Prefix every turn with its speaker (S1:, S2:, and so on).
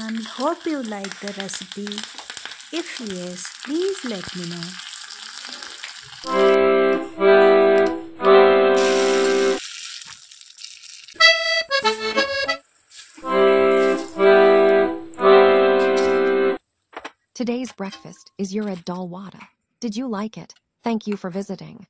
S1: and hope you like the recipe. If yes, please let me know.
S2: Today's breakfast is your dalwada. Did you like it? Thank you for visiting.